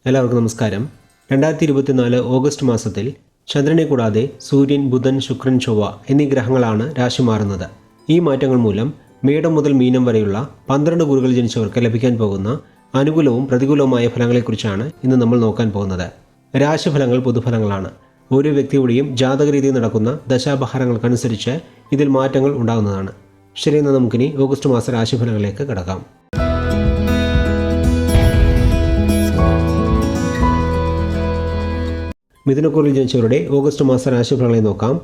എല്ലാവർക്കും നമസ്കാരം. 2024 ഓഗസ്റ്റ് മാസത്തിൽ ചന്ദ്രനെ കൂടാതെ സൂര്യൻ, ബുധൻ, ശുക്രൻ, ചൊവ്വ എന്നീ ഗ്രഹങ്ങളാണ് രാശി മാറുന്നത്. ഈ മാറ്റങ്ങൾ മൂലം മേടം മുതൽ മീനം വരെയുള്ള 12 കൂറുകൾ ജനിച്ചവർക്ക് ലഭിക്കാൻ പോകുന്ന അനുകൂലവും പ്രതികൂലവുമായ ഫലങ്ങളെക്കുറിച്ചാണ് ഇന്ന് നമ്മൾ നോക്കാൻ പോകുന്നത്. രാശിഫലങ്ങൾ പൊതുഫലങ്ങളാണ്. ഓരോ വ്യക്തിയുടെയും ജാതകരീതിയിൽ നടക്കുന്ന ദശാപഹാരങ്ങൾക്കനുസരിച്ച് ഇതിൽ മാറ്റങ്ങൾ ഉണ്ടാകുന്നതാണ്. ശരി, എന്നാൽ നമുക്കിനി ഓഗസ്റ്റ് മാസ രാശിഫലങ്ങളിലേക്ക് കടക്കാം. മിഥുനക്കൂറിൽ ജനിച്ചവരുടെ ഓഗസ്റ്റ് മാസ രാശിഫലങ്ങളെ നോക്കാം.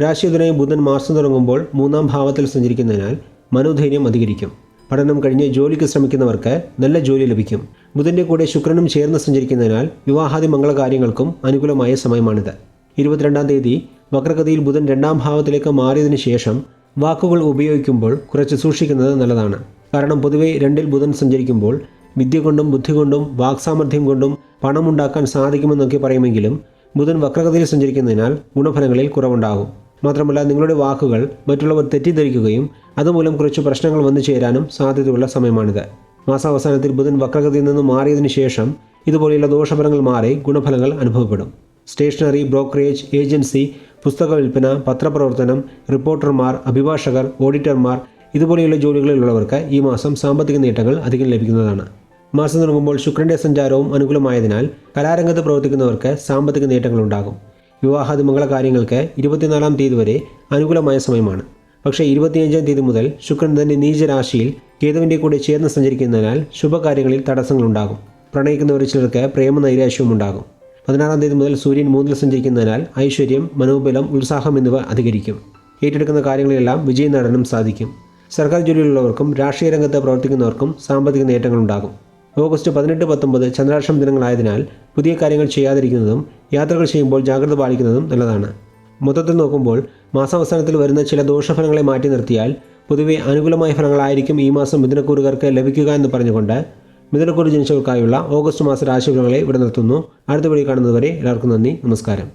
രാശിയുടനെ ബുധൻ മാസം തുടങ്ങുമ്പോൾ 3-ാം ഭാവത്തിൽ സഞ്ചരിക്കുന്നതിനാൽ മനോധൈര്യം അധികരിക്കും. പഠനം കഴിഞ്ഞ് ജോലിക്ക് ശ്രമിക്കുന്നവർക്ക് നല്ല ജോലി ലഭിക്കും. ബുധൻ്റെ കൂടെ ശുക്രനും ചേർന്ന് സഞ്ചരിക്കുന്നതിനാൽ വിവാഹാദി മംഗളകാര്യങ്ങൾക്കും അനുകൂലമായ സമയമാണിത്. 22-ാം തീയതി വക്രഗതിയിൽ ബുധൻ 2-ാം ഭാവത്തിലേക്ക് മാറിയതിനു ശേഷം വാക്കുകൾ ഉപയോഗിക്കുമ്പോൾ കുറച്ച് സൂക്ഷിക്കുന്നത് നല്ലതാണ്. കാരണം പൊതുവെ 2-ൽ ബുധൻ സഞ്ചരിക്കുമ്പോൾ വിദ്യ കൊണ്ടും ബുദ്ധി കൊണ്ടും വാക്സാമർഥ്യം കൊണ്ടും പണമുണ്ടാക്കാൻ സാധിക്കുമെന്നൊക്കെ പറയുമെങ്കിലും ബുധൻ വക്രഗതിയിൽ സഞ്ചരിക്കുന്നതിനാൽ ഗുണഫലങ്ങളിൽ കുറവുണ്ടാകും. മാത്രമല്ല, നിങ്ങളുടെ വാക്കുകൾ മറ്റുള്ളവർ തെറ്റിദ്ധരിക്കുകയും അതുമൂലം കുറച്ച് പ്രശ്നങ്ങൾ വന്നു ചേരാനും സാധ്യതയുള്ള സമയമാണിത്. മാസാവസാനത്തിൽ ബുധൻ വക്രഗതിയിൽ നിന്ന് മാറിയതിനു ശേഷം ഇതുപോലെയുള്ള ദോഷഫലങ്ങൾ മാറി ഗുണഫലങ്ങൾ അനുഭവപ്പെടും. സ്റ്റേഷനറി, ബ്രോക്കറേജ്, ഏജൻസി, പുസ്തക വിൽപ്പന, പത്രപ്രവർത്തനം, റിപ്പോർട്ടർമാർ, അഭിഭാഷകർ, ഓഡിറ്റർമാർ ഇതുപോലെയുള്ള ജോലികളിലുള്ളവർക്ക് ഈ മാസം സാമ്പത്തിക നേട്ടങ്ങൾ അധികം ലഭിക്കുന്നതാണ്. മാസം തുടങ്ങുമ്പോൾ ശുക്രൻ്റെ സഞ്ചാരവും അനുകൂലമായതിനാൽ കലാരംഗത്ത് പ്രവർത്തിക്കുന്നവർക്ക് സാമ്പത്തിക നേട്ടങ്ങളുണ്ടാകും. വിവാഹാദി മംഗളകാര്യങ്ങൾക്ക് 24-ാം തീയതി വരെ അനുകൂലമായ സമയമാണ്. പക്ഷേ 25-ാം തീയതി മുതൽ ശുക്രൻ തൻ്റെ നീചരാശിയിൽ കേതുവിൻ്റെ കൂടെ ചേർന്ന് സഞ്ചരിക്കുന്നതിനാൽ ശുഭകാര്യങ്ങളിൽ തടസ്സങ്ങളുണ്ടാകും. പ്രണയിക്കുന്നവർ ചിലർക്ക് പ്രേമനൈരാശ്യവും ഉണ്ടാകും. 16-ാം തീയതി മുതൽ സൂര്യൻ 3-ൽ സഞ്ചരിക്കുന്നതിനാൽ ഐശ്വര്യം, മനോബലം, ഉത്സാഹം എന്നിവ അധികരിക്കും. ഏറ്റെടുക്കുന്ന കാര്യങ്ങളിലെല്ലാം വിജയം നേടാനും സാധിക്കും. സർക്കാർ ജോലിയിലുള്ളവർക്കും രാഷ്ട്രീയ രംഗത്ത് പ്രവർത്തിക്കുന്നവർക്കും സാമ്പത്തിക നേട്ടങ്ങളുണ്ടാകും. ഓഗസ്റ്റ് 18-19 ചന്ദ്രാഷ്ടമ ദിനങ്ങളായതിനാൽ പുതിയ കാര്യങ്ങൾ ചെയ്യാതിരിക്കുന്നതും യാത്രകൾ ചെയ്യുമ്പോൾ ജാഗ്രത പാലിക്കുന്നതും നല്ലതാണ്. മൊത്തത്തിൽ നോക്കുമ്പോൾ മാസാവസാനത്തിൽ വരുന്ന ചില ദോഷഫലങ്ങളെ മാറ്റി നിർത്തിയാൽ പൊതുവെ അനുകൂലമായ ഫലങ്ങളായിരിക്കും ഈ മാസം മിഥുനക്കൂറുകാർക്ക് ലഭിക്കുക എന്ന് പറഞ്ഞുകൊണ്ട് മിഥുനക്കൂറ് ജനിച്ചവർക്കായുള്ള ഓഗസ്റ്റ് മാസ രാശിഫലങ്ങളെ ഇവിടെ നിർത്തുന്നു. അടുത്ത വീഡിയോ കാണുന്നതുവരെ എല്ലാവർക്കും നന്ദി, നമസ്കാരം.